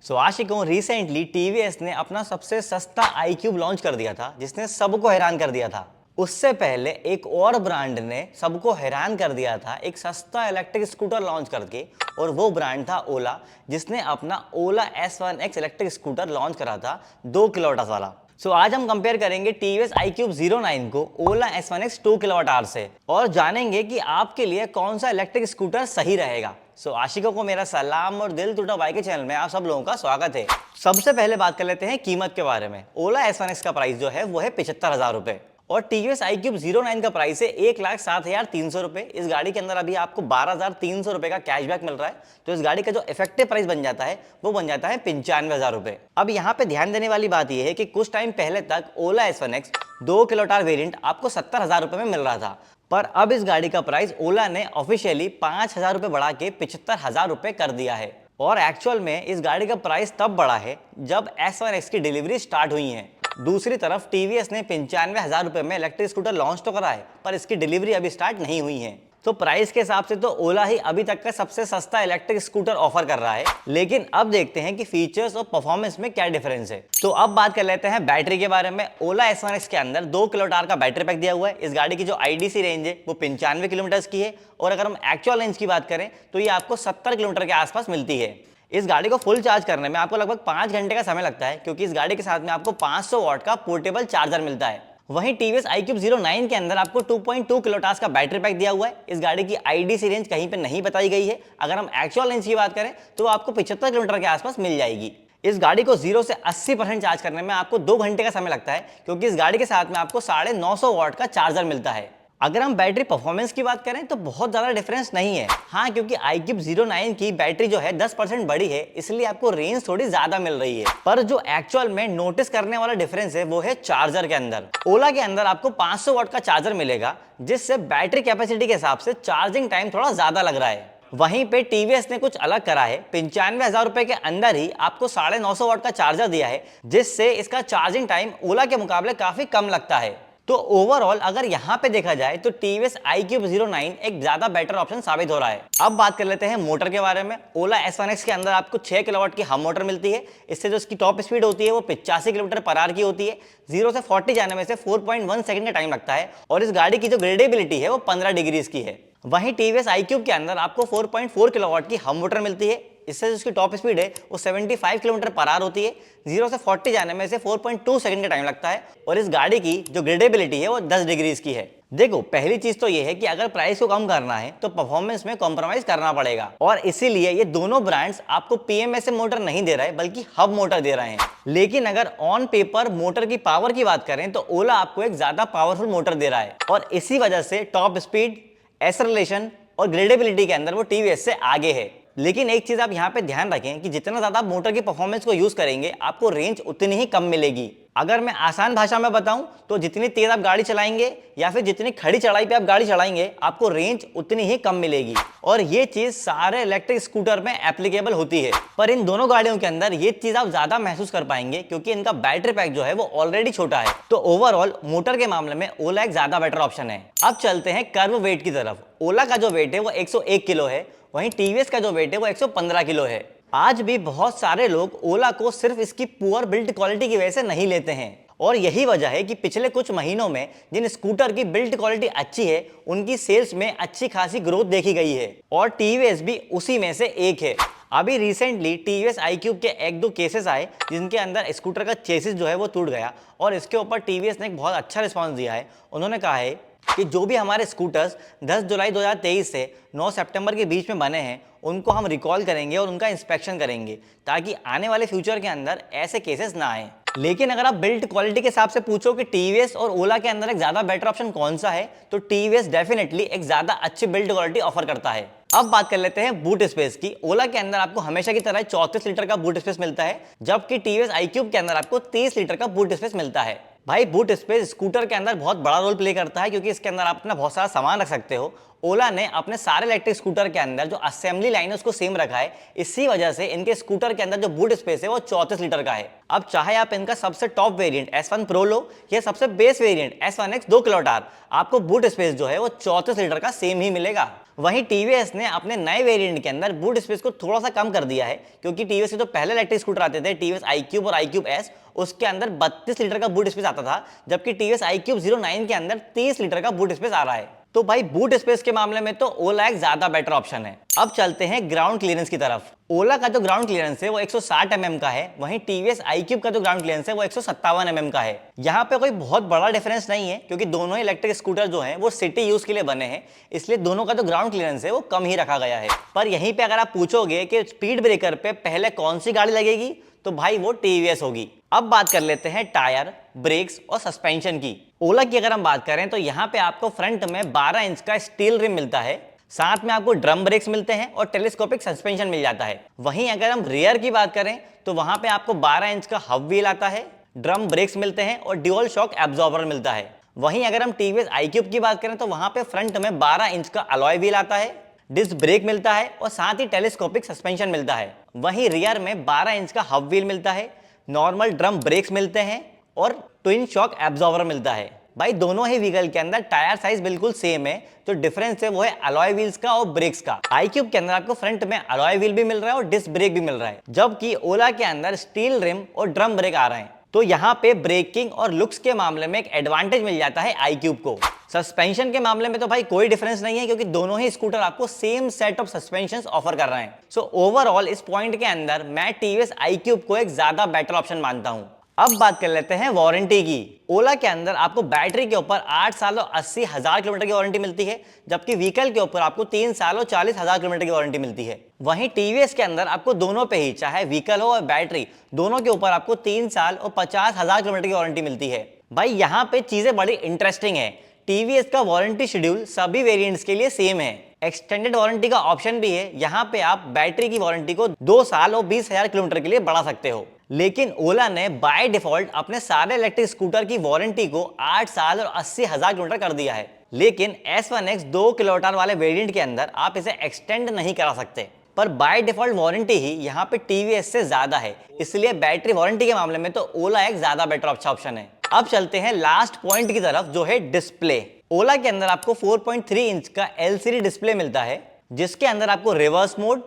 आशिकों recently TVS ने अपना सबसे सस्ता आई क्यूब लॉन्च कर दिया था जिसने सबको हैरान कर दिया था। उससे पहले एक और ब्रांड ने सबको हैरान कर दिया था एक सस्ता इलेक्ट्रिक स्कूटर लॉन्च करके, और वो ब्रांड था ओला, जिसने अपना ओला S1X इलेक्ट्रिक स्कूटर लॉन्च करा था 2 किलोवाट वाला। आज हम कंपेयर करेंगे टीवीएस iQube Zero 9 को ओला S1X 2 किलोवाट आवर से और जानेंगे कि आपके लिए कौन सा इलेक्ट्रिक स्कूटर सही रहेगा। आशिकों को मेरा सलाम और दिल टूटा बाइक के चैनल में आप सब लोगों का स्वागत है। सबसे पहले बात कर लेते हैं कीमत के बारे में। ओला S1X का प्राइस जो है वो है 75,000 रुपए और टीवीएस iQube Zero 9 का प्राइस है 1,07,300 रुपए। इस गाड़ी के अंदर अभी आपको 12,300 रुपए का कैशबैक मिल रहा है, तो इस गाड़ी का जो इफेक्टिव प्राइस बन जाता है वो बन जाता है 95,000 रुपए। अब यहाँ पे ध्यान देने वाली बात यह है कि कुछ टाइम पहले तक ओला S1X 2 किलोवाट वेरिएंट आपको 70,000 रुपए में मिल रहा था, पर अब इस गाड़ी का प्राइस ओला ने ऑफिशियली 5,000 रुपए बढ़ा के 75,000 रुपए कर दिया है। और एक्चुअल में इस गाड़ी का प्राइस तब बढ़ा है जब S1X की डिलीवरी स्टार्ट हुई है। दूसरी तरफ टीवीएस ने 95,000 रुपए में इलेक्ट्रिक स्कूटर लॉन्च तो करा है, पर इसकी डिलीवरी अभी स्टार्ट नहीं हुई है। तो प्राइस के हिसाब से तो ओला ही अभी तक का सबसे सस्ता इलेक्ट्रिक स्कूटर ऑफर कर रहा है, लेकिन अब देखते हैं कि फीचर्स और परफॉर्मेंस में क्या डिफरेंस है। तो अब बात कर लेते हैं बैटरी के बारे में। ओला S1X के अंदर 2 किलोवाट आवर का बैटरी पैक दिया हुआ है। इस गाड़ी की जो IDC रेंज है वो 95 किलोमीटर की है, और अगर हम एक्चुअल रेंज की बात करें तो ये आपको 70 किलोमीटर के आसपास मिलती है। इस गाड़ी को फुल चार्ज करने में आपको लगभग 5 घंटे का समय लगता है, क्योंकि इस गाड़ी के साथ में आपको 500 वाट का पोर्टेबल चार्जर मिलता है। वहीं टीवीएस iQube Zero 9 के अंदर आपको 2.2 किलोवाट का बैटरी पैक दिया हुआ है। इस गाड़ी की IDC रेंज कहीं पे नहीं बताई गई है। अगर हम एक्चुअल रेंज की बात करें तो आपको 75 किलोमीटर के आसपास मिल जाएगी। इस गाड़ी को 0 से 80% चार्ज करने में आपको 2 घंटे का समय लगता है, क्योंकि इस गाड़ी के साथ में आपको 950 वाट का चार्जर मिलता है। अगर हम बैटरी परफॉर्मेंस की बात करें तो बहुत ज्यादा डिफरेंस नहीं है। हाँ, क्योंकि iQube Zero 9 की बैटरी जो है 10% बड़ी है, इसलिए आपको रेंज थोड़ी ज्यादा मिल रही है। पर जो एक्चुअल में नोटिस करने वाला डिफरेंस है वो है चार्जर के अंदर। ओला के अंदर आपको 500 वाट का चार्जर मिलेगा, जिससे बैटरी कैपेसिटी के हिसाब से चार्जिंग टाइम थोड़ा ज्यादा लग रहा है। वहीं पे टीवीएस ने कुछ अलग करा है। 95,000 रुपए के अंदर ही आपको 950 वाट का चार्जर दिया है, जिससे इसका चार्जिंग टाइम ओला के मुकाबले काफी कम लगता है। तो ओवरऑल अगर यहाँ पे देखा जाए तो टीवीएस iQube Zero 9 एक ज्यादा बेटर ऑप्शन साबित हो रहा है। अब बात कर लेते हैं मोटर के बारे में। ओला S1X के अंदर आपको 6 किलोवाट की हब मोटर मिलती है। इससे जो इसकी टॉप स्पीड होती है वो 85 किलोमीटर पर आवर की होती है। 0 से 40 जाने में से 4.1 सेकंड का टाइम लगता है, और इस गाड़ी की जो ग्रेडेबिलिटी है वो 15 डिग्रीज की है। वहीं टीवीएस iQube के अंदर आपको 4.4 किलोवाट की हब मोटर मिलती है। इससे जो इसकी टॉप स्पीड है वो 75 किलोमीटर पर आवर होती है। 0 से 40 जाने में से 4.2 सेकंड का टाइम लगता है, और इस गाड़ी की जो ग्रेडेबिलिटी है वो 10 डिग्रीज की है। देखो, पहली चीज तो ये है कि अगर प्राइस को कम करना है तो परफॉर्मेंस में कॉम्प्रोमाइज करना पड़ेगा, और इसीलिए ये दोनों ब्रांड्स आपको PMSM मोटर नहीं दे रहा है बल्कि हब मोटर दे रहे हैं। लेकिन अगर ऑन पेपर मोटर की पावर की बात करें तो ओला आपको एक ज्यादा पावरफुल मोटर दे रहा है, और इसी वजह से टॉप स्पीड, एक्सेलरेशन और ग्रेडेबिलिटी के अंदर वो टीवीएस से आगे है। लेकिन एक चीज आप यहाँ पे ध्यान रखें कि जितना ज्यादा मोटर की परफॉर्मेंस को यूज करेंगे आपको रेंज उतनी ही कम मिलेगी। अगर मैं आसान भाषा में बताऊं तो जितनी तेज आप गाड़ी चलाएंगे या फिर जितनी खड़ी चढ़ाई पे आप गाड़ी चलाएंगे आपको रेंज उतनी ही कम मिलेगी, और ये चीज सारे इलेक्ट्रिक स्कूटर में एप्लीकेबल होती है। पर इन दोनों गाड़ियों के अंदर ये चीज आप ज्यादा महसूस कर पाएंगे, क्योंकि इनका बैटरी पैक जो है वो ऑलरेडी छोटा है। तो ओवरऑल मोटर के मामले में ओला एक ज्यादा बेटर ऑप्शन है। अब चलते हैं कर्व वेट की तरफ। ओला का जो वेट है वो 101 किलो है, वहीं टीवीएस का जो वेट है वो 115 किलो है। आज भी बहुत सारे लोग ओला को सिर्फ इसकी पुअर बिल्ड क्वालिटी की वजह से नहीं लेते हैं, और यही वजह है कि पिछले कुछ महीनों में जिन स्कूटर की बिल्ड क्वालिटी अच्छी है उनकी सेल्स में अच्छी खासी ग्रोथ देखी गई है, और टीवीएस भी उसी में से एक है। अभी रिसेंटली टीवीएस iQube के 1-2 केसेस आए जिनके अंदर स्कूटर का चेसिस जो है वो टूट गया, और इसके ऊपर टीवीएस ने एक बहुत अच्छा रिस्पॉन्स दिया है। उन्होंने कहा है कि जो भी हमारे स्कूटर्स 10 जुलाई 2023 से 9 सितंबर के बीच में बने हैं उनको हम रिकॉल करेंगे और उनका इंस्पेक्शन करेंगे, ताकि आने वाले फ्यूचर के अंदर ऐसे केसेस ना आए। लेकिन अगर आप बिल्ड क्वालिटी के हिसाब से पूछो कि टीवीएस और ओला के अंदर एक ज्यादा बेटर ऑप्शन कौन सा है, तो टीवीएस डेफिनेटली एक ज्यादा अच्छी बिल्ड क्वालिटी ऑफर करता है। अब बात कर लेते हैं बूट स्पेस की। ओला के अंदर आपको हमेशा की तरह 34 लीटर का बूट स्पेस मिलता है, जबकि टीवीएस iQube के अंदर आपको 30 लीटर का बूट स्पेस मिलता है। भाई, बूट स्पेस स्कूटर के अंदर बहुत बड़ा रोल प्ले करता है, क्योंकि इसके अंदर आप अपना बहुत सारा सामान रख सकते हो। ओला ने अपने सारे इलेक्ट्रिक स्कूटर के अंदर जो असेंबली लाइन है उसको सेम रखा है, इसी वजह से इनके स्कूटर के अंदर जो बूट स्पेस है वो 34 लीटर का है। अब चाहे आप इनका सबसे टॉप वेरिएंट S1 Pro लो या सबसे base variant S1X 2 kilowatt hour, आपको बूट स्पेस जो है वो 34 लीटर का सेम ही मिलेगा। वहीं टीवीएस ने अपने नए वेरिएंट के अंदर बूट स्पेस को थोड़ा सा कम कर दिया है, क्योंकि टीवीएस के जो पहले इलेक्ट्रिक स्कूटर आते थे टीवीएस iQube और iQube S, उसके अंदर 32 लीटर का बूट स्पेस आता था, जबकि टीवीएस iQube 09 के अंदर 30 लीटर का बूट स्पेस आ रहा है। तो भाई बूट स्पेस के मामले में तो ओला एक ज्यादा बेटर ऑप्शन है। अब चलते हैं ग्राउंड क्लियरेंस की तरफ। ओला का जो ग्राउंड क्लियरेंस है वो 160 mm का है, वहीं टीवीएस iQube का जो ग्राउंड क्लियरेंस है वो 157 mm का है। यहाँ पे कोई बहुत बड़ा डिफरेंस नहीं है, क्योंकि दोनों ही इलेक्ट्रिक स्कूटर जो हैं वो सिटी यूज के लिए बने हैं, इसलिए दोनों का जो ग्राउंड क्लियरेंस है वो कम ही रखा गया है। पर यहीं पे अगर आप पूछोगे कि स्पीड ब्रेकर पे पहले कौन सी गाड़ी लगेगी, तो भाई वो टीवीएस होगी। अब बात कर लेते हैं टायर, ब्रेक्स और सस्पेंशन की। ओला की अगर हम बात करें तो यहाँ पे आपको फ्रंट में 12 इंच का स्टील रिम मिलता है, साथ में आपको ड्रम ब्रेक्स मिलते हैं और टेलीस्कोपिक सस्पेंशन मिल जाता है। वहीं अगर हम रियर की बात करें तो वहां पे आपको 12 इंच का हब व्हील आता है, ड्रम ब्रेक्स मिलते हैं और ड्यूअल शॉक एब्जॉर्बर मिलता है। वहीं अगर हम टीवीएस iQube की बात करें तो वहां पे फ्रंट में 12 इंच का अलॉय व्हील आता है, डिस्क ब्रेक मिलता है और साथ ही टेलीस्कोपिक सस्पेंशन मिलता है। वहीं रियर में 12 इंच का हब व्हील मिलता है, नॉर्मल ड्रम ब्रेक्स मिलते हैं और ट्विन शॉक एब्जॉर्बर मिलता है। भाई दोनों ही व्हीकल के अंदर टायर साइज बिल्कुल सेम है, जो डिफरेंस है वो है अलॉय व्हील्स का और ब्रेक्स का। iQube के अंदर आपको फ्रंट में अलॉय व्हील भी मिल रहा है और डिस्क ब्रेक भी मिल रहा है, जबकि ओला के अंदर स्टील रिम और ड्रम ब्रेक आ रहे हैं। तो यहाँ पे ब्रेकिंग और लुक्स के मामले में एक एडवांटेज मिल जाता है iQube को। सस्पेंशन के मामले में तो भाई कोई डिफरेंस नहीं है, क्योंकि दोनों ही स्कूटर आपको same set of suspension offer कर रहे हैं। सो ओवरऑल इस पॉइंट के अंदर मैं टीवीएस iQube को एक ज्यादा बेटर ऑप्शन मानता हूँ। अब बात कर लेते हैं वारंटी की। ओला के अंदर आपको बैटरी के ऊपर 8 साल और 80,000 किलोमीटर की वारंटी मिलती है, जबकि व्हीकल के ऊपर आपको 3 साल और 40,000 किलोमीटर की वारंटी मिलती है। वहीं टीवीएस के अंदर आपको दोनों पे ही, चाहे व्हीकल हो और बैटरी, दोनों के ऊपर आपको 3 साल और 50,000 किलोमीटर की वारंटी मिलती है। भाई यहाँ पे चीजें बड़ी इंटरेस्टिंग है। टीवीएस का वारंटी शेड्यूल सभी वेरिएंट्स के लिए सेम है। एक्सटेंडेड वारंटी का ऑप्शन भी है, यहाँ पे आप बैटरी की वारंटी को 2 साल और 20,000 किलोमीटर के लिए बढ़ा सकते हो। लेकिन ओला ने बाय डिफॉल्ट अपने सारे इलेक्ट्रिक स्कूटर की वारंटी को 8 साल और 80,000 किलोमीटर कर दिया है। लेकिन S1X 2 किलोवाट वाले वेरिएंट के अंदर आप इसे एक्सटेंड नहीं करा सकते। पर बाय डिफॉल्ट वारंटी ही यहाँ पे टीवीएस से ज्यादा है, इसलिए बैटरी वारंटी के मामले में तो ओला एक ज्यादा बेटर अच्छा ऑप्शन है। अब चलते हैं लास्ट पॉइंट की तरफ, जो है डिस्प्ले। ओला के अंदर आपको 4.3 इंच का LCD डिस्प्ले मिलता है, जिसके अंदर आपको रिवर्स मोड,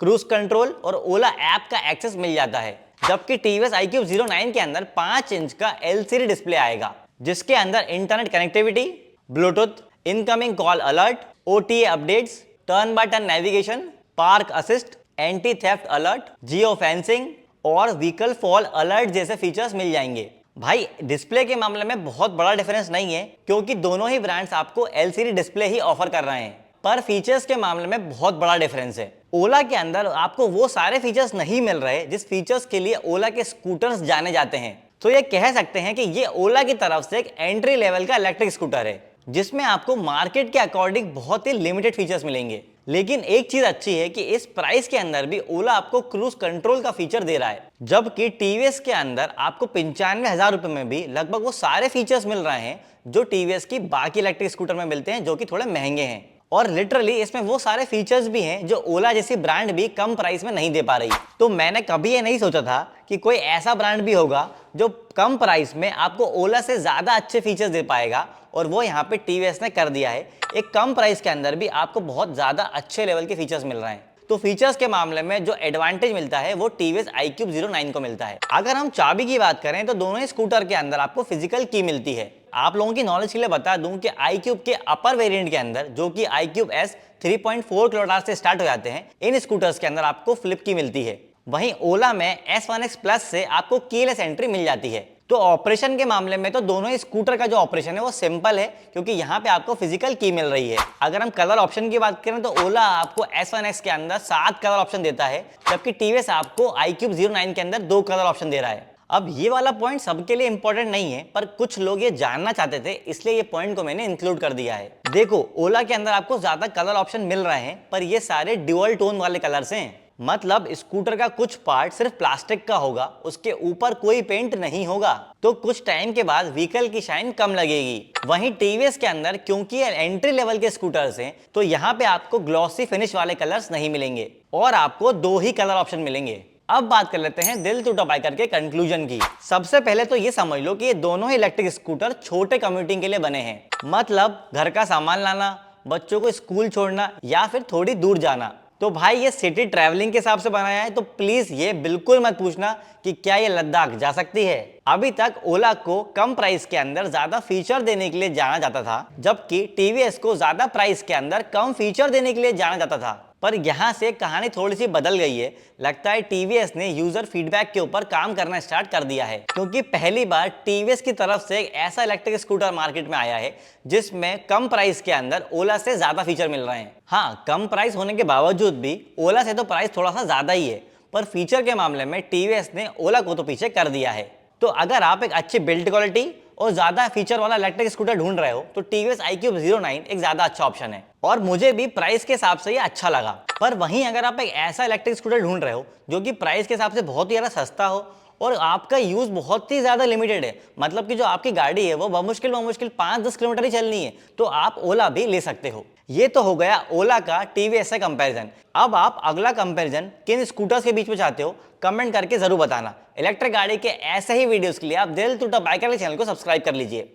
क्रूज कंट्रोल और ओला ऐप का एक्सेस मिल जाता है। जबकि टीवीएस iQube 09 के अंदर 5 इंच का LCD डिस्प्ले आएगा, जिसके अंदर internet connectivity, Bluetooth, incoming call alert, OTA updates, turn by turn navigation, park assist, anti theft alert, geo fencing और व्हीकल फॉल अलर्ट जैसे फीचर्स मिल जाएंगे। भाई डिस्प्ले के मामले में बहुत बड़ा डिफरेंस नहीं है, क्योंकि दोनों ही ब्रांड्स आपको LCD डिस्प्ले ही ऑफर कर रहे हैं। पर फीचर्स के मामले में बहुत बड़ा डिफरेंस है। ओला के अंदर आपको वो सारे फीचर्स नहीं मिल रहे जिस फीचर्स के लिए ओला के स्कूटर्स जाने जाते हैं। तो ये कह सकते हैं कि ये ओला की तरफ से एक एंट्री लेवल का इलेक्ट्रिक स्कूटर है, जिसमें आपको मार्केट के अकॉर्डिंग बहुत ही लिमिटेड फीचर्स मिलेंगे। लेकिन एक चीज अच्छी है कि इस प्राइस के अंदर भी ओला आपको क्रूज कंट्रोल का फीचर दे रहा है, जबकि टीवीएस के अंदर आपको 95,000 रुपए में भी लगभग वो सारे फीचर्स मिल रहे हैं जो टीवीएस की बाकी इलेक्ट्रिक स्कूटर में मिलते हैं, जो कि थोड़े महंगे हैं। और लिटरली इसमें वो सारे फीचर्स भी हैं जो ओला जैसी ब्रांड भी कम प्राइस में नहीं दे पा रही। तो मैंने कभी ये नहीं सोचा था कि कोई ऐसा ब्रांड भी होगा जो कम प्राइस में आपको ओला से ज्यादा अच्छे फीचर्स दे पाएगा, और वो यहाँ पे टीवीएस ने कर दिया है। एक कम प्राइस के अंदर भी आपको बहुत ज्यादा अच्छे लेवल के फीचर्स मिल रहे हैं। तो फीचर्स के मामले में जो एडवांटेज मिलता है वो टीवीएस iQube 09 को मिलता है। अगर हम चाबी की बात करें तो दोनों ही स्कूटर के अंदर आपको फिजिकल की मिलती है। आप लोगों की नॉलेज के लिए बता दूं कि iQube के अपर वेरिएंट के अंदर, जो कि iQube S 3.4 किलोवाट से स्टार्ट हो जाते हैं, इन स्कूटर्स के अंदर आपको फ्लिप की मिलती है। वहीं ओला में S1X प्लस से आपको कीलेस एंट्री मिल जाती है। तो ऑपरेशन के मामले में तो दोनों ही स्कूटर का जो ऑपरेशन है वो सिंपल है, क्योंकि यहाँ पे आपको फिजिकल की मिल रही है। अगर हम कलर ऑप्शन की बात करें तो ओला आपको S1X के अंदर 7 कलर ऑप्शन देता है, जबकि टीवीएस आपको iQube 09 के अंदर 2 कलर ऑप्शन दे रहा है। अब ये वाला पॉइंट सबके लिए इंपॉर्टेंट नहीं है, पर कुछ लोग ये जानना चाहते थे, इसलिए ये पॉइंट को मैंने इंक्लूड कर दिया है। देखो, ओला के अंदर आपको ज्यादा कलर ऑप्शन मिल रहे हैं, पर ये सारे ड्यूअल टोन वाले कलर्स हैं। मतलब स्कूटर का कुछ पार्ट सिर्फ प्लास्टिक का होगा, उसके ऊपर कोई पेंट नहीं होगा, तो कुछ टाइम के बाद व्हीकल की शाइन कम लगेगी। वहीं टीवीएस के अंदर क्योंकि ये एंट्री लेवल के स्कूटर्स हैं, तो यहाँ पे आपको ग्लॉसी फिनिश वाले कलर्स नहीं मिलेंगे और आपको 2 ही कलर ऑप्शन मिलेंगे। अब बात कर लेते हैं दिल टूटा बाइकर के कंक्लूजन की। सबसे पहले तो ये समझ लो कि ये दोनों ही इलेक्ट्रिक स्कूटर छोटे कम्यूटिंग के लिए बने हैं। मतलब घर का सामान लाना, बच्चों को स्कूल छोड़ना या फिर थोड़ी दूर जाना। तो भाई ये सिटी ट्रैवलिंग के हिसाब से बनाया है, तो प्लीज ये बिल्कुल मत पूछना कि क्या ये लद्दाख जा सकती है। अभी तक ओला को कम प्राइस के अंदर ज्यादा फीचर देने के लिए जाना जाता था, जबकि टीवीएस को ज्यादा प्राइस के अंदर कम फीचर देने के लिए जाना जाता था। पर यहाँ से कहानी थोड़ी सी बदल गई है। लगता है टीवीएस ने यूजर फीडबैक के ऊपर काम करना स्टार्ट कर दिया है, क्योंकि पहली बार टीवीएस की तरफ से एक ऐसा इलेक्ट्रिक स्कूटर मार्केट में आया है जिसमें कम प्राइस के अंदर ओला से ज्यादा फीचर मिल रहे हैं। हाँ, कम प्राइस होने के बावजूद भी ओला से तो प्राइस थोड़ा सा ज्यादा ही है, पर फीचर के मामले में टीवीएस ने ओला को तो पीछे कर दिया है। तो अगर आप एक अच्छी बिल्ड क्वालिटी और ज्यादा फीचर वाला इलेक्ट्रिक स्कूटर ढूंढ रहे हो तो टीवीएस iQube Zero 9 एक ज्यादा अच्छा ऑप्शन है, और मुझे भी प्राइस के हिसाब से ये अच्छा लगा। पर वहीं अगर आप एक ऐसा इलेक्ट्रिक स्कूटर ढूंढ रहे हो जो कि प्राइस के हिसाब से बहुत ही ज्यादा सस्ता हो और आपका यूज बहुत ही ज्यादा लिमिटेड है, मतलब कि जो आपकी गाड़ी है वो बमुश्किल 5-10 किलोमीटर ही चलनी है, तो आप ओला भी ले सकते हो। ये तो हो गया ओला का टीवीएस से कंपैरिजन। अब आप अगला कंपैरिजन किन स्कूटर्स के बीच में चाहते हो कमेंट करके जरूर बताना। इलेक्ट्रिक गाड़ी के ऐसे ही वीडियोस के लिए आप दिल टूटा बाइकर के चैनल को सब्सक्राइब कर लीजिए।